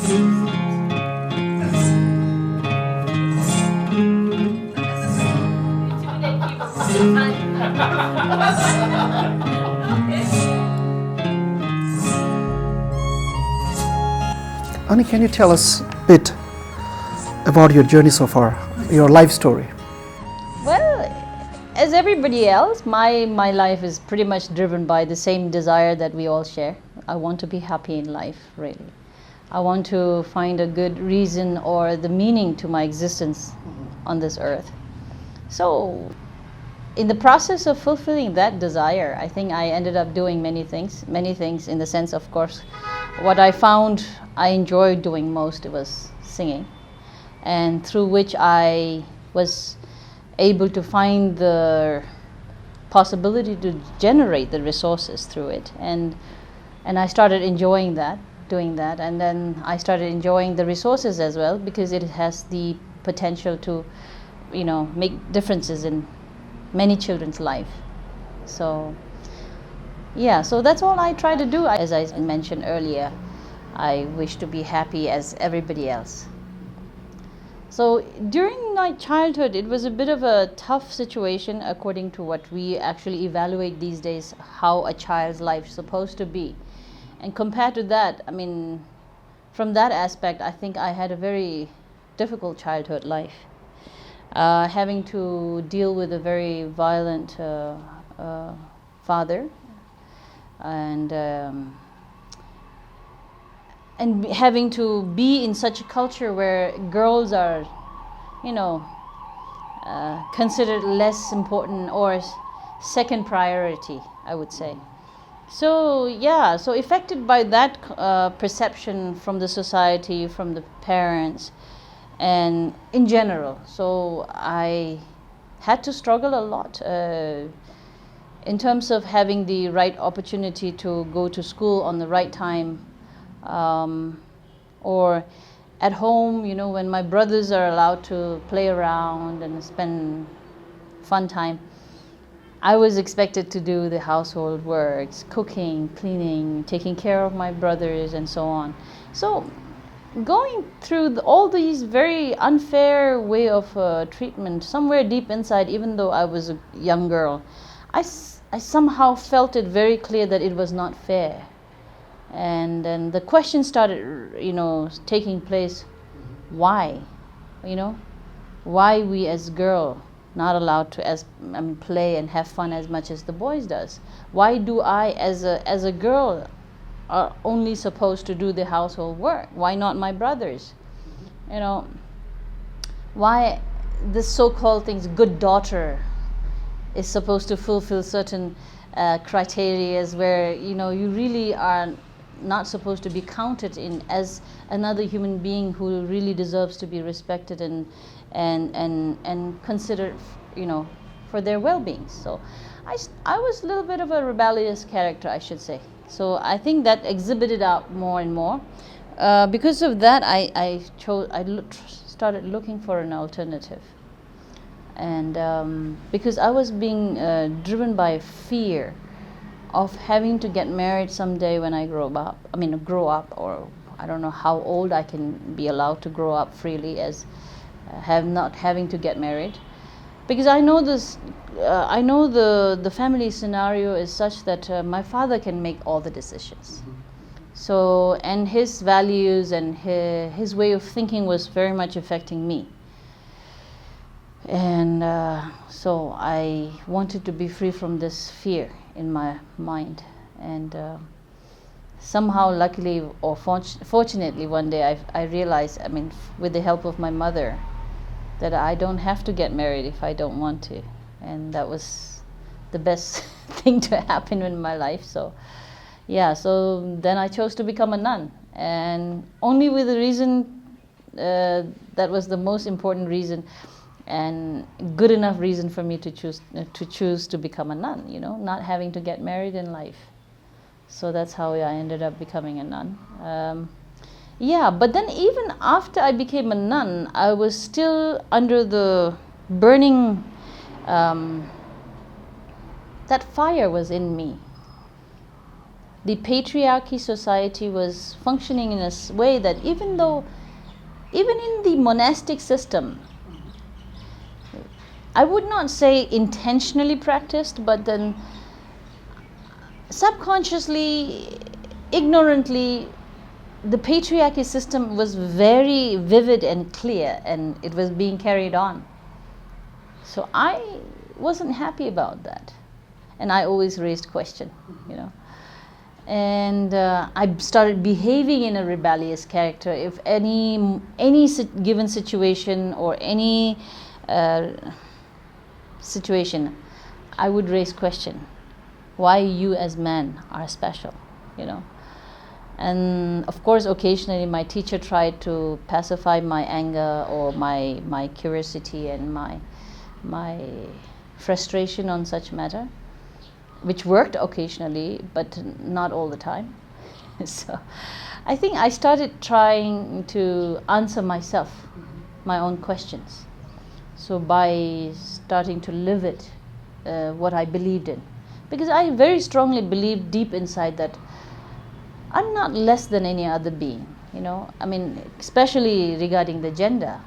Ani, can you tell us a bit about your journey so far, your life story? Well, as everybody else, my life is pretty much driven by the same desire that we all share. I want to be happy in life, really. I want to find a good reason or the meaning to my existence on this earth. So, in the process of fulfilling that desire, I think I ended up doing many things in the sense, of course, what I found I enjoyed doing most was singing, and through which I was able to find the possibility to generate the resources through it, and I started enjoying that, doing that, and then I started enjoying the resources as well, because it has the potential to, make differences in many children's life. So yeah, so that's all I try to do. As I mentioned earlier, I wish to be happy as everybody else. So during my childhood, it was a bit of a tough situation according to what we actually evaluate these days, how a child's life is supposed to be. And compared to that, from that aspect, I think I had a very difficult childhood life. Having to deal with a very violent father, and having to be in such a culture where girls are, considered less important or second priority, I would say. So yeah, so affected by that perception from the society, from the parents, and in general. So I had to struggle a lot in terms of having the right opportunity to go to school on the right time, or at home, when my brothers are allowed to play around and spend fun time, I was expected to do the household works, cooking, cleaning, taking care of my brothers, and so on. So going through all these very unfair way of treatment, somewhere deep inside, even though I was a young girl, I somehow felt it very clear that it was not fair. And then the question started, taking place. Why? Why we as girl not allowed to play and have fun as much as the boys does? Why do I, as a girl, are only supposed to do the household work? Why not my brothers? Why this so-called things, good daughter, is supposed to fulfill certain criteria where you really are not supposed to be counted in as another human being who really deserves to be respected and considered, for their well-being. So I was a little bit of a rebellious character, I should say. So I think that exhibited out more and more. Because of that, I started looking for an alternative. And because I was being driven by fear of having to get married someday when I grow up, or I don't know how old I can be allowed to grow up freely as not having to get married. Because I know this, I know the family scenario is such that my father can make all the decisions. So, and his values and his way of thinking was very much affecting me. And so I wanted to be free from this fear in my mind. And somehow, luckily or fortunately, one day I realized, with the help of my mother, that I don't have to get married if I don't want to. And that was the best thing to happen in my life. So yeah, so then I chose to become a nun. And only with the reason, that was the most important reason and good enough reason for me to choose to become a nun, not having to get married in life. So that's how I ended up becoming a nun. Yeah, but then even after I became a nun, I was still under the burning, that fire was in me. the patriarchy society was functioning in a way that even in the monastic system, I would not say intentionally practiced, but then subconsciously, ignorantly, the patriarchy system was very vivid and clear, and it was being carried on. So I wasn't happy about that, and I always raised question, you know. And I started behaving in a rebellious character. If any given situation or any situation, I would raise question. Why you as men are special, you know? And of course, occasionally my teacher tried to pacify my anger or my curiosity and my frustration on such matter, which worked occasionally, but not all the time. So I think I started trying to answer myself, my own questions. So by starting to live it, what I believed in. Because I very strongly believe deep inside that I'm not less than any other being, you know. I mean, especially regarding the gender.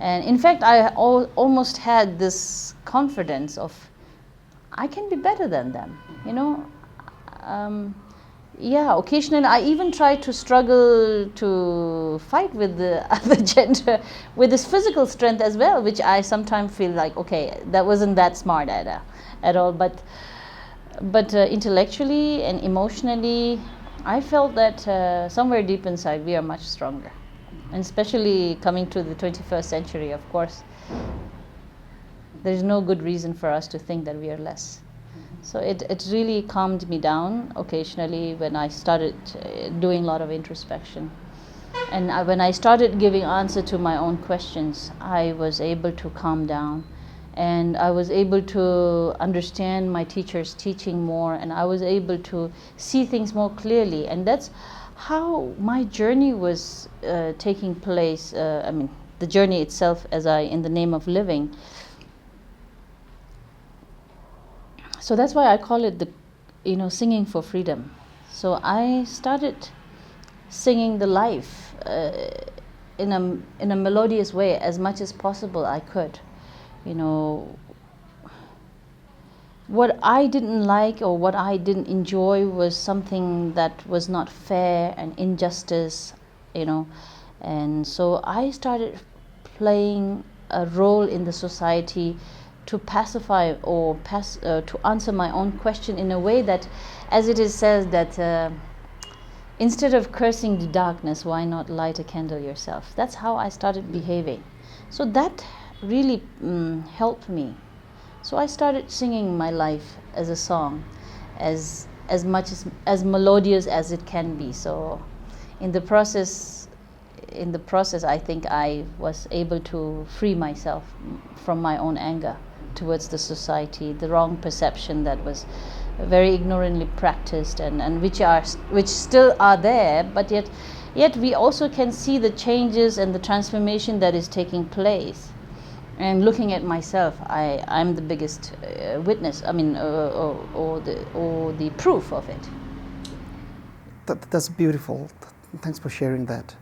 And in fact, I almost had this confidence of, I can be better than them, you know. Yeah, occasionally I even try to struggle to fight with the other gender with this physical strength as well, which I sometimes feel like, okay, that wasn't that smart at all. But intellectually and emotionally, I felt that somewhere deep inside we are much stronger. And especially coming to the 21st century, of course, there's no good reason for us to think that we are less. So it really calmed me down occasionally when I started doing a lot of introspection. And when I started giving answer to my own questions, I was able to calm down. And I was able to understand my teacher's teaching more, and I was able to see things more clearly. And that's how my journey was taking place. I mean, the journey itself, in the name of living. So that's why I call it singing for freedom. So I started singing the life in a melodious way as much as possible I could. You know, what I didn't like or what I didn't enjoy was something that was not fair and injustice, you know. And so I started playing a role in the society to pacify or to answer my own question in a way that, as it is said, that instead of cursing the darkness, why not light a candle yourself? That's how I started behaving. So that really helped me. So I started singing my life as a song, as much as melodious as it can be. So in the process, I think I was able to free myself from my own anger towards the society, the wrong perception that was very ignorantly practiced, and which still are there, but yet we also can see the changes and the transformation that is taking place. And looking at myself, I'm the biggest witness. I mean, or the proof of it. That's beautiful. Thanks for sharing that.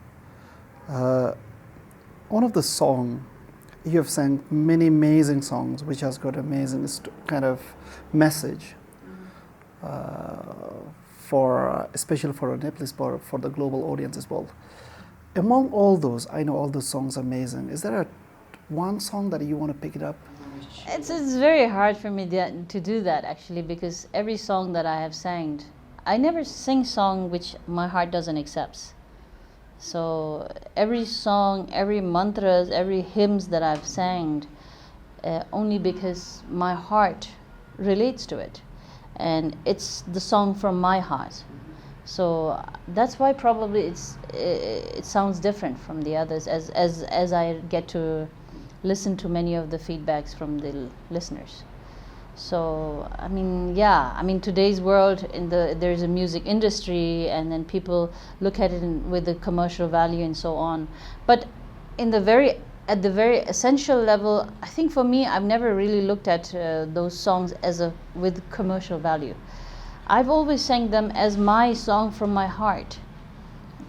One of the song you have sang many amazing songs, which has got amazing kind of message for especially for Nepalese, for the global audience as well. Among all those, I know all those songs are amazing. Is there one song that you want to pick it up? It's very hard for me to do that, actually, because every song that I have sang, I never sing song which my heart doesn't accept. So every song, every mantras, every hymns that I've sang, only because my heart relates to it, and it's the song from my heart. So that's why probably it sounds different from the others as I get to listen to many of the feedbacks from the listeners. So I mean today's world, there's a music industry, and then people look at it with the commercial value and so on. But at the very essential level, I think for me, I've never really looked at those songs with commercial value. I've always sang them as my song from my heart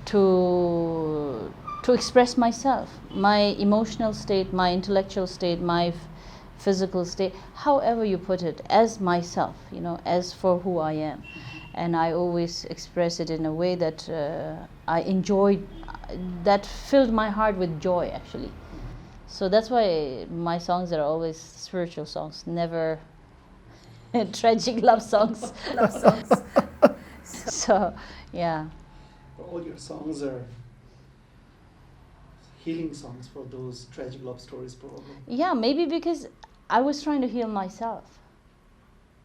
to express myself, my emotional state, my intellectual state, my physical state, however you put it, as myself, you know, as for who I am. And I always express it in a way that I enjoyed, that filled my heart with joy, actually. So that's why my songs are always spiritual songs, never tragic love songs. Love songs. So, yeah. All your songs are healing songs for those tragic love stories, probably. Yeah, maybe because I was trying to heal myself,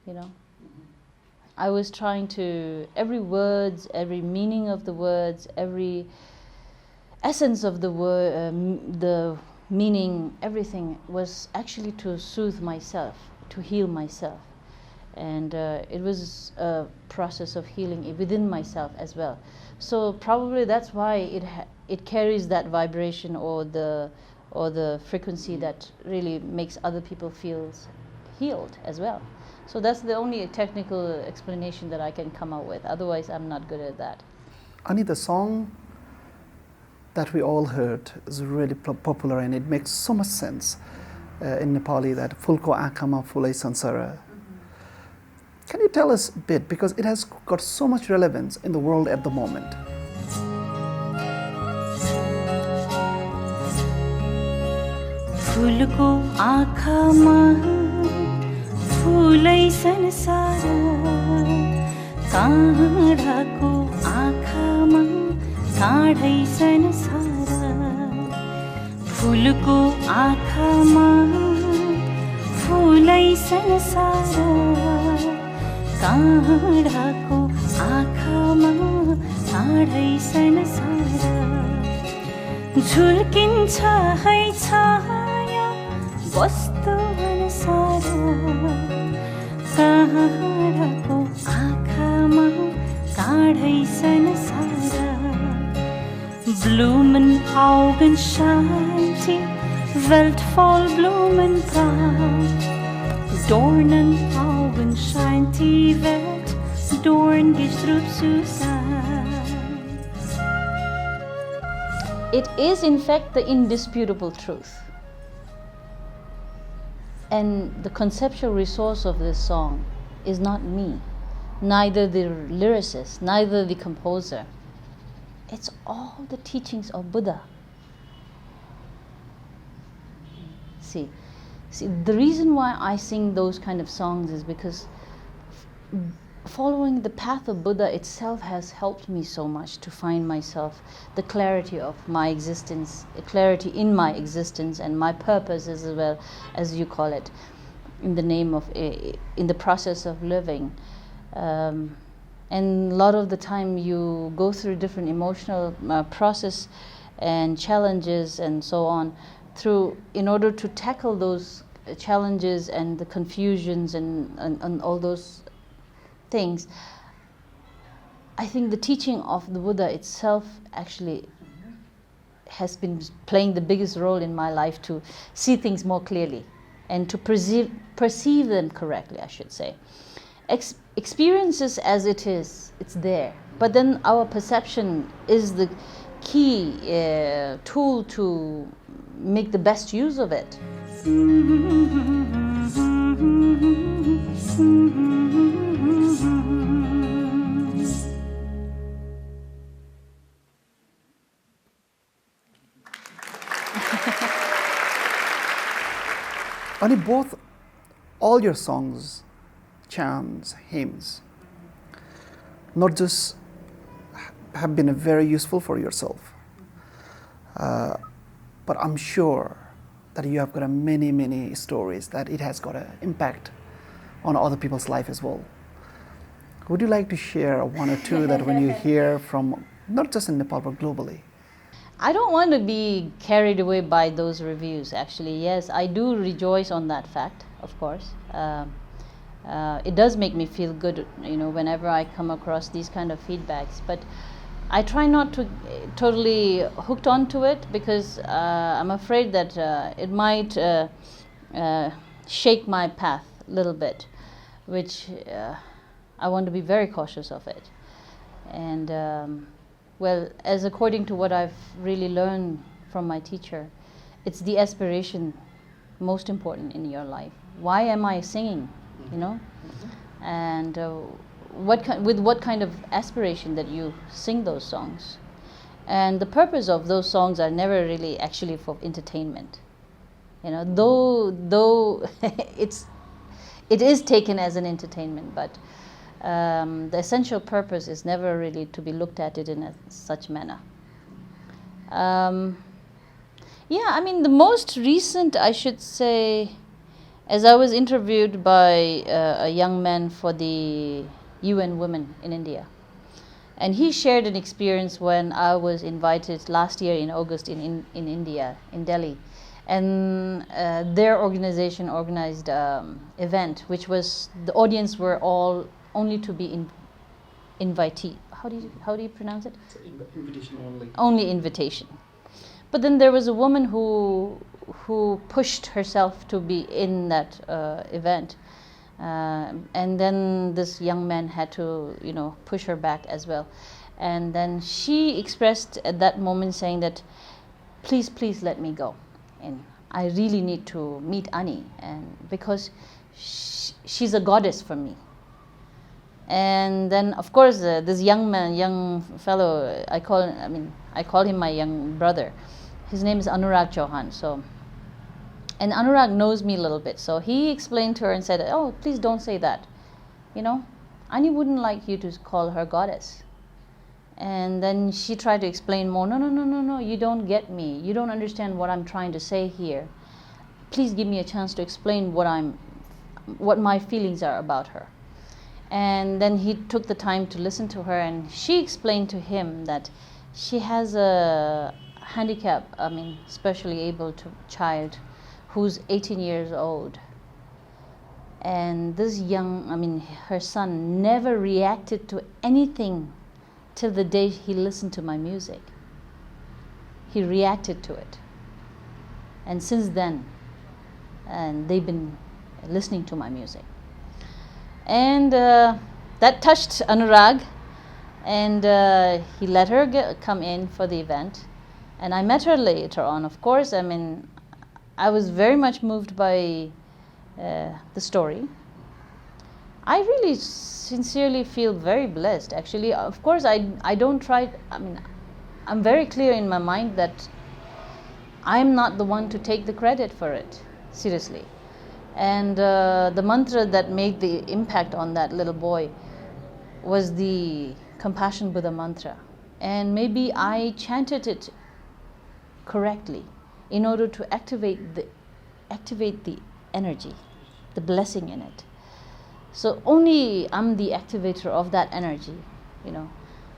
you know. I was trying to, every words, every meaning of the words, every essence of the word, the meaning, everything was actually to soothe myself, to heal myself. And it was a process of healing within myself as well. So probably that's why it carries that vibration or the frequency that really makes other people feel healed as well. So that's the only technical explanation that I can come up with. Otherwise, I'm not good at that. Ani, the song that we all heard is really popular, and it makes so much sense in Nepali, that Fulko Akama Fulai Sansara. Can you tell us a bit, because it has got so much relevance in the world at the moment? Fulko Akama Fulai Sansara Kadhako Akhama Kadhai Sansara Fulko Akhama Fulai Sansara Kadhako Akhama Kadhai Sansara Jhulkincha hai chaya Vastu ansara Kadhako Akhama Kadhai Sansara Bloemen Augenschanti Weltvoll Blumen praat Dornen Augenschanti Welt Dorngestrüpp Susan. It is in fact the indisputable truth. And the conceptual resource of this song is not me, neither the lyricist, neither the composer. It's all the teachings of Buddha. See, the reason why I sing those kind of songs is because following the path of Buddha itself has helped me so much to find myself, the clarity of my existence, the clarity in my existence and my purpose as well, as you call it, in the name of, in the process of living. And a lot of the time you go through different emotional process and challenges and so on, in order to tackle those challenges and the confusions and all those things. I think the teaching of the Buddha itself actually has been playing the biggest role in my life to see things more clearly and to perceive them correctly, I should say. Experiences as it is, it's there. But then our perception is the key tool to make the best use of it. Ani, all your songs, chants, hymns, not just have been very useful for yourself, but I'm sure that you have got many, many stories that it has got an impact on other people's life as well. Would you like to share one or two that when you hear from, not just in Nepal, but globally? I don't want to be carried away by those reviews, actually. Yes, I do rejoice on that fact, of course. It does make me feel good, you know, whenever I come across these kind of feedbacks. But I try not to totally hooked onto it, because I'm afraid that it might shake my path a little bit, which I want to be very cautious of it. And well, as according to what I've really learned from my teacher, it's the aspiration most important in your life. Why am I singing? You know, and with what kind of aspiration that you sing those songs. And the purpose of those songs are never really actually for entertainment. You know, though it is taken as an entertainment, but the essential purpose is never really to be looked at it in such manner. Yeah, I mean, the most recent, I should say, as I was interviewed by a young man for the UN Women in India. And he shared an experience when I was invited last year in August in India, in Delhi. And their organization organized event, which was, the audience were all only to be invitee. How do you pronounce it? Invitation only. Only invitation. But then there was a woman who pushed herself to be in that event. And then this young man had to, you know, push her back as well. And then she expressed at that moment saying that, please let me go. And I really need to meet Ani, and because she's a goddess for me. And then, of course, this young fellow, I call him my young brother. His name is Anurag Chauhan. So, and Anurag knows me a little bit. So he explained to her and said, "Oh, please don't say that. You know, Ani wouldn't like you to call her goddess." And then she tried to explain more. No, you don't get me. You don't understand what I'm trying to say here. Please give me a chance to explain what my feelings are about her. And then he took the time to listen to her, and she explained to him that she has a handicap, specially able child who's 18 years old. And this her son never reacted to anything till the day he listened to my music. He reacted to it. And since then, they've been listening to my music. And that touched Anurag, and he let her come in for the event. And I met her later on, of course. I was very much moved by the story. I really sincerely feel very blessed, actually. Of course, I don't try, I'm very clear in my mind that I'm not the one to take the credit for it, seriously. And the mantra that made the impact on that little boy was the Compassion Buddha mantra. And maybe I chanted it correctly in order to activate the energy, the blessing in it. So only I'm the activator of that energy, you know.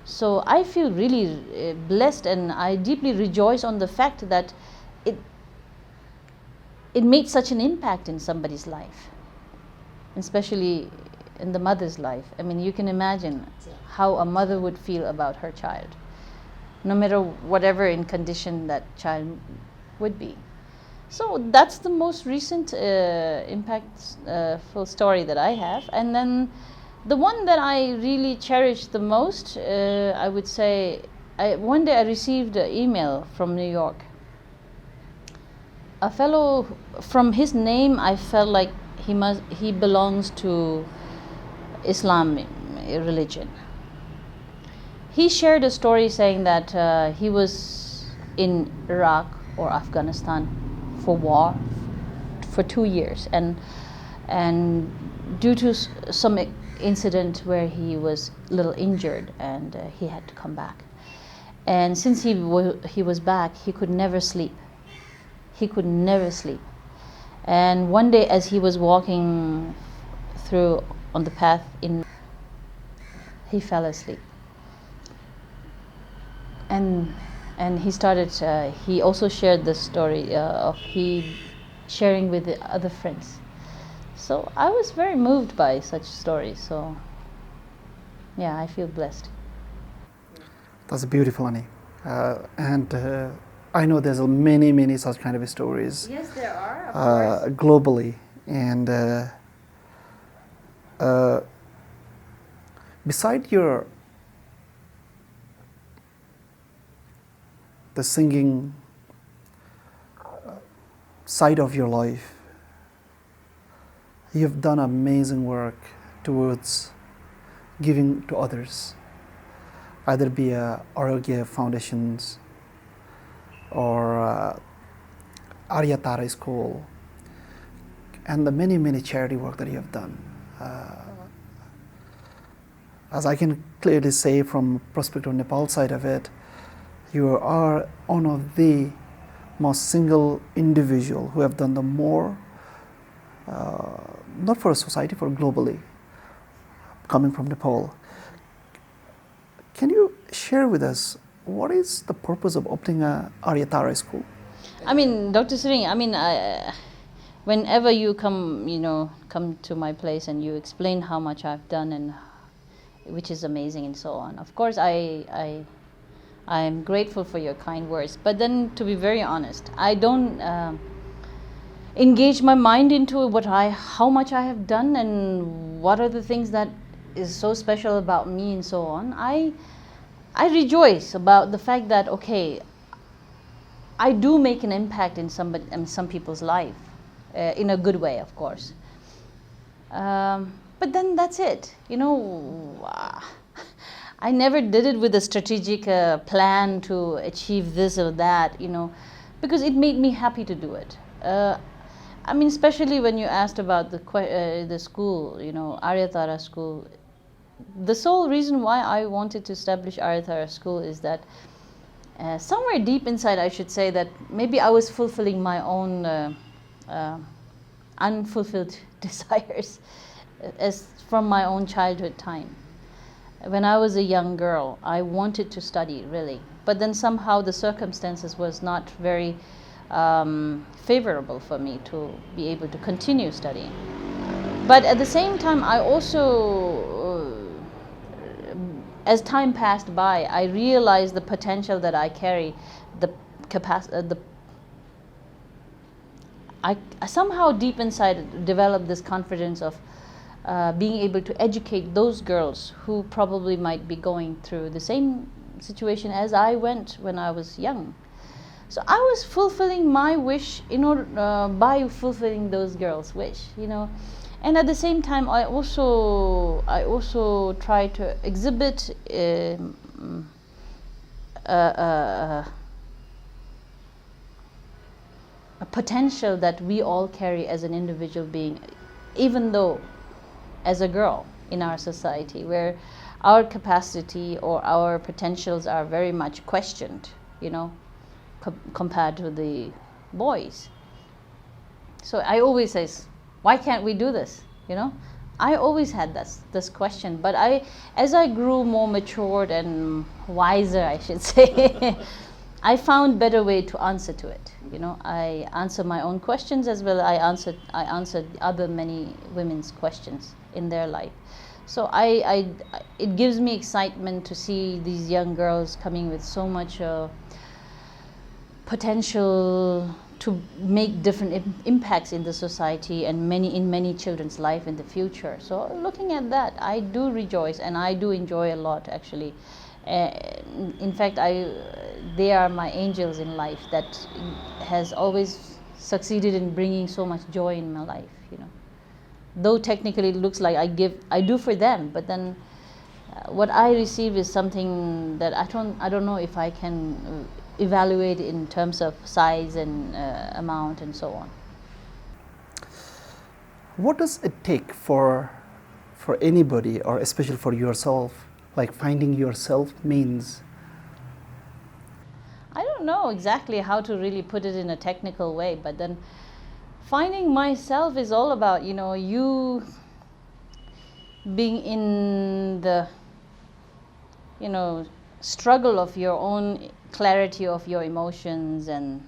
So I feel really blessed, and I deeply rejoice on the fact that it made such an impact in somebody's life, especially in the mother's life. You can imagine how a mother would feel about her child, no matter whatever in condition that child would be. So that's the most recent impactful story that I have. And then the one that I really cherish the most, I would say, one day I received an email from New York. A fellow, from his name, I felt like he belongs to Islam religion. He shared a story saying that he was in Iraq or Afghanistan for war for 2 years, and due to some incident where he was a little injured, and he had to come back. And since he was back, he could never sleep. He could never sleep. And one day, as he was walking through on the path he fell asleep. And he started, he also shared the story of he sharing with the other friends. So I was very moved by such stories. So yeah, I feel blessed. That's beautiful, Ani. And I know there's many such kind of stories. Yes, there are, of course. Globally. And Beside the singing side of your life, you've done amazing work towards giving to others, either be Arogya Foundations or Aryatara School, and the many charity work that you have done. As I can clearly say from perspective of Nepal side of it, you are one of the most single individual who have done the more, not for a society, for globally, coming from Nepal. Can you share with us what is the purpose of opening a Aryatara school? I mean, Dr. Tsering, I mean, whenever you come to my place and you explain how much I've done and which is amazing and so on. Of course, I am grateful for your kind words. But then, to be very honest, I don't engage my mind into how much I have done and what are the things that is so special about me and so on. I rejoice about the fact that, okay, I do make an impact in some people's life, in a good way, of course. But then that's it. I never did it with a strategic plan to achieve this or that, because it made me happy to do it. I mean, especially when you asked about the school, Aryatara school. The sole reason why I wanted to establish Aryatara school is that somewhere deep inside, I should say that maybe I was fulfilling my own unfulfilled desires as from my own childhood time. When I was a young girl, I wanted to study, really. But then somehow the circumstances was not very favorable for me to be able to continue studying. But at the same time, I also, as time passed by, I realized the potential that I carry, the capacity, I somehow deep inside developed this confidence of being able to educate those girls who probably might be going through the same situation as I went when I was young. So I was fulfilling my wish by fulfilling those girls' wish, And at the same time, I also try to exhibit a potential that we all carry as an individual being, even though as a girl in our society, where our capacity or our potentials are very much questioned, compared to the boys. So I always say, why can't we do this? I always had this question, but as I grew more matured and wiser, I should say, I found better way to answer to it. I answer my own questions as well. I answered other many women's questions in their life. So it gives me excitement to see these young girls coming with so much potential to make different impacts in the society and in many children's life in the future. So looking at that, I do rejoice and I do enjoy a lot, actually. In fact, they are my angels in life that has always succeeded in bringing so much joy in my life. Though technically it looks like I do for them, but then what I receive is something that I don't know if I can evaluate in terms of size and amount and so on. What does it take for anybody, or especially for yourself, like finding yourself means? I don't know exactly how to really put it in a technical way, but then finding myself is all about, you being in the, struggle of your own clarity of your emotions and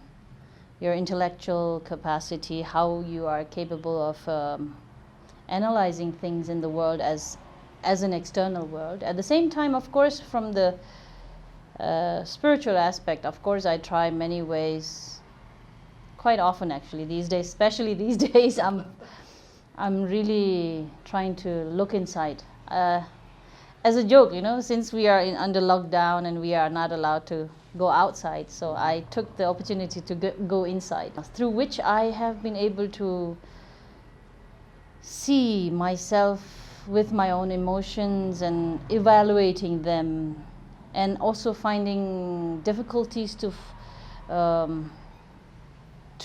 your intellectual capacity, how you are capable of analyzing things in the world as an external world. At the same time, of course, from the spiritual aspect, of course, I try many ways, quite often actually these days, especially these days, I'm really trying to look inside. as a joke, you know, since we are under lockdown and we are not allowed to go outside, so I took the opportunity to go inside, through which I have been able to see myself with my own emotions and evaluating them, and also finding difficulties to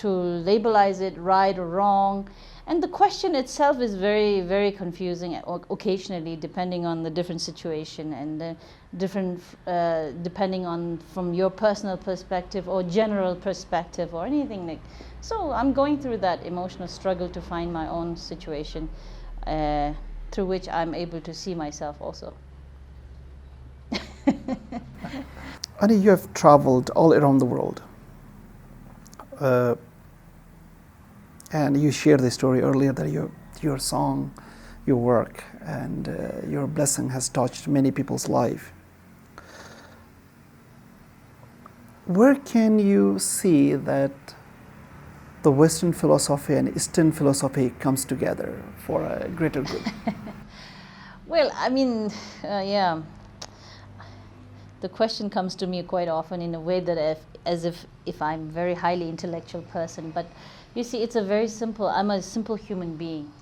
labelize it right or wrong. And the question itself is very, very confusing occasionally, depending on the different situation and the different, depending on from your personal perspective or general perspective or anything like. So I'm going through that emotional struggle to find my own situation, through which I'm able to see myself also. Ani, you have traveled all around the world. And you shared the story earlier that your song, your work, and your blessing has touched many people's life. Where can you see that the Western philosophy and Eastern philosophy comes together for a greater good? Well, I mean, yeah. The question comes to me quite often in a way that as if I'm a very highly intellectual person, but you see, it's a very simple, I'm a simple human being.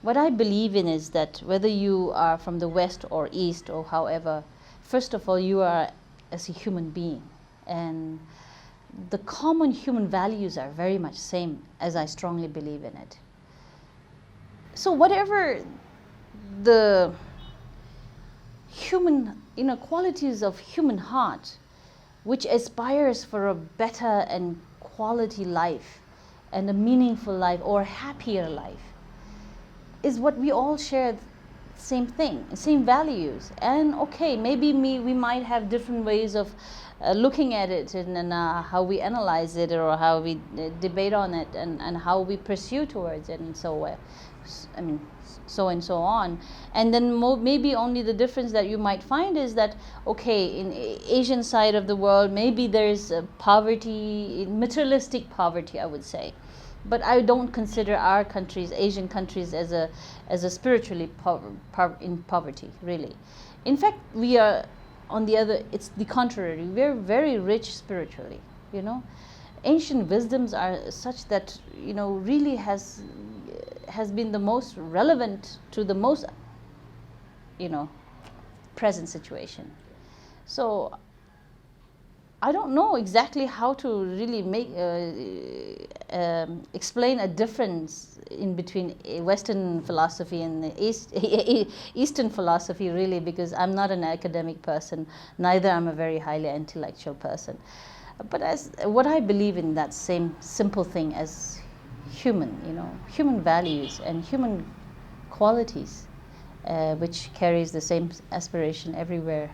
What I believe in is that whether you are from the West or East or however, first of all, you are as a human being. And the common human values are very much same, as I strongly believe in it. So whatever the human, qualities of human heart, which aspires for a better and quality life, and a meaningful life or a happier life, is what we all share. Same thing, same values. And okay, maybe we might have different ways of looking at it, and how we analyze it, or how we debate on it, and how we pursue towards it, and so and so on. And then maybe only the difference that you might find is that, okay, in Asian side of the world, maybe there's poverty, materialistic poverty, I would say. But I don't consider our countries, Asian countries, as a spiritually in poverty, really. In fact, we are on the other. It's the contrary. We're very rich spiritually. Ancient wisdoms are such that really has been the most relevant to the most present situation. So I don't know exactly how to really explain a difference in between Western philosophy and the Eastern philosophy, really, because I'm not an academic person, neither I'm a very highly intellectual person. But as what I believe in, that same simple thing as human values and human qualities, which carries the same aspiration everywhere,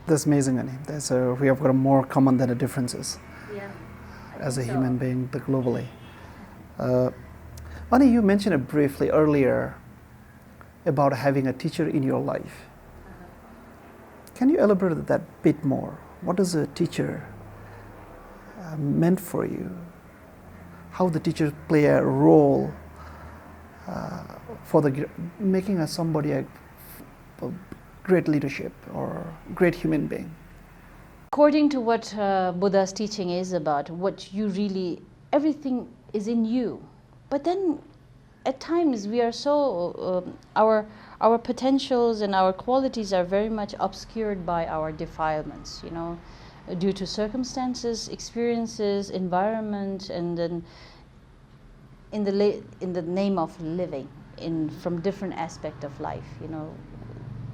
That's amazing, Ani. We have got more common than the differences. Yeah, as a human being, globally. Ani, you mentioned it briefly earlier about having a teacher in your life. Can you elaborate that bit more? What is a teacher meant for you? How the teachers play a role for making somebody a great leadership or great human being? According to what Buddha's teaching is about, what you really, everything is in you. But then at times we are so, our potentials and our qualities are very much obscured by our defilements, due to circumstances, experiences, environment, and then in the name of living from different aspects of life,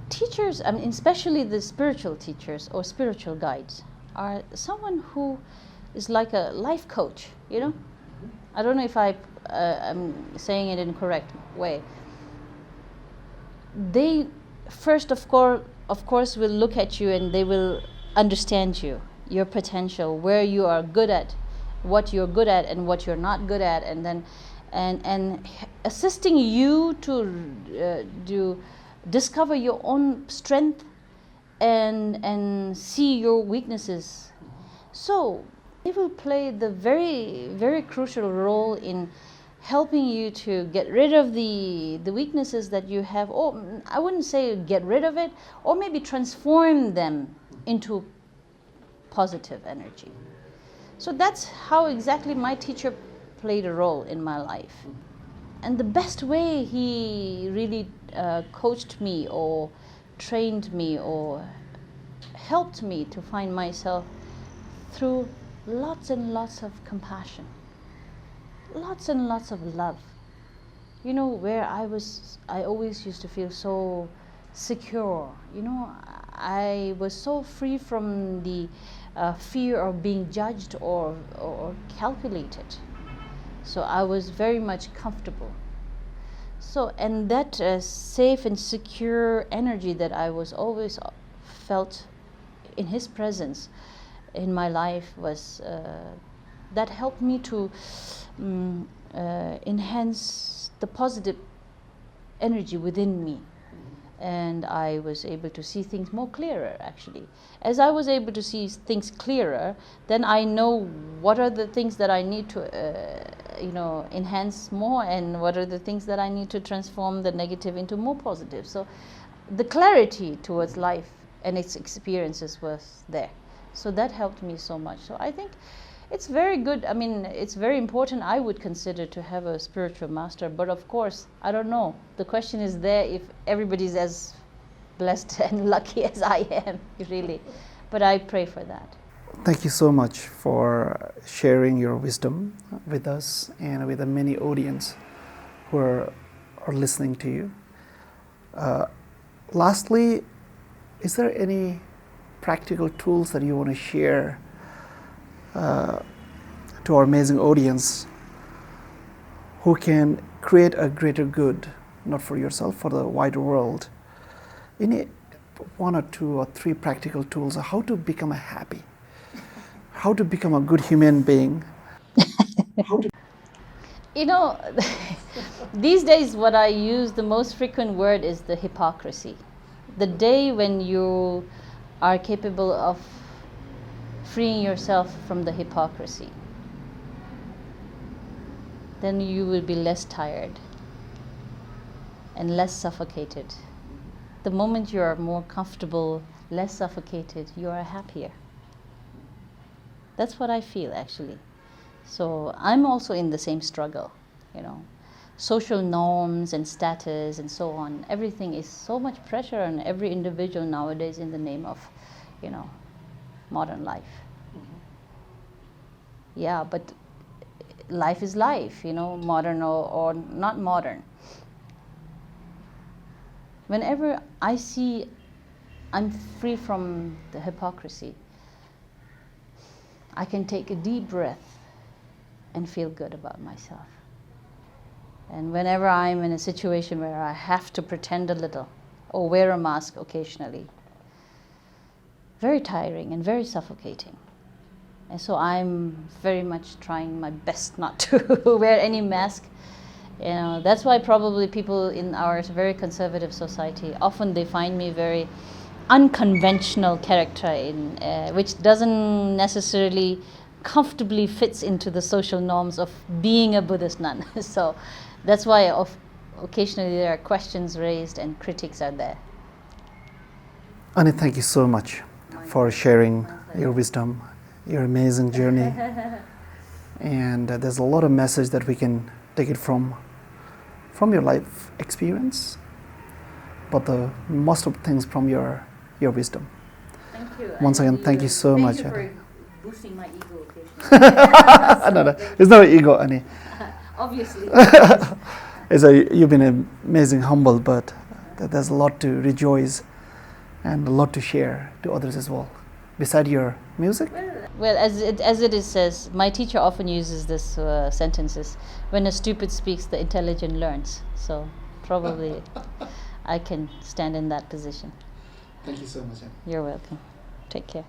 Teachers, especially the spiritual teachers or spiritual guides, are someone who is like a life coach, I don't know if I'm saying it in the correct way. They first, of course, will look at you and they will understand you, your potential, where you are good at, what you're good at and what you're not good at, and then and assisting you to discover your own strength and see your weaknesses. So they will play the very, very crucial role in helping you to get rid of the weaknesses that you have, or I wouldn't say get rid of it, or maybe transform them into positive energy. So that's how exactly my teacher played a role in my life. And the best way he really coached me or trained me or helped me to find myself through lots and lots of compassion, lots and lots of love. You know, where I always used to feel so secure. You know, I was so free from the fear of being judged or calculated. So I was very much comfortable. So, and that safe and secure energy that I was always felt in his presence in my life was that helped me to enhance the positive energy within me. And I was able to see things more clearer, actually. As I was able to see things clearer, then I know what are the things that I need to enhance more, and what are the things that I need to transform the negative into more positive. So the clarity towards life and its experiences was there. So that helped me so much. So I think it's very good. I mean, it's very important, I would consider, to have a spiritual master. But of course, I don't know. The question is there if everybody's as blessed and lucky as I am, really. But I pray for that. Thank you so much for sharing your wisdom with us and with the many audience who are listening to you. Lastly, is there any practical tools that you want to share to our amazing audience who can create a greater good, not for yourself, for the wider world? Any one or two or three practical tools of how to become happy, how to become a good human being? You know, these days what I use, the most frequent word is the hypocrisy. The day when you are capable of freeing yourself from the hypocrisy, then you will be less tired and less suffocated. The moment you are more comfortable, less suffocated, you are happier. That's what I feel, actually. So I'm also in the same struggle, you know. Social norms and status and so on, everything is so much pressure on every individual nowadays in the name of, you know, modern life. Yeah, but life is life, you know, modern or not modern. Whenever I see I'm free from the hypocrisy, I can take a deep breath and feel good about myself. And whenever I'm in a situation where I have to pretend a little or wear a mask occasionally, very tiring and very suffocating. And so I'm very much trying my best not to wear any mask. You know, that's why probably people in our very conservative society, often they find me very unconventional character, in which doesn't necessarily comfortably fits into the social norms of being a Buddhist nun. So that's why occasionally there are questions raised and critics are there. Ani, thank you so much for sharing your wisdom, your amazing journey. And there's a lot of message that we can take it from your life experience, but the most of things from your wisdom. Thank you. Once again, thank you so much. Thank you for boosting my ego occasionally. No, it's not an ego, Ani. Obviously. You've been amazing, humble, but there's a lot to rejoice and a lot to share to others as well. Beside your music? Well, as it says, my teacher often uses this sentences: when a stupid speaks, the intelligent learns. So probably I can stand in that position. Thank you so much, Ani. You're welcome. Take care.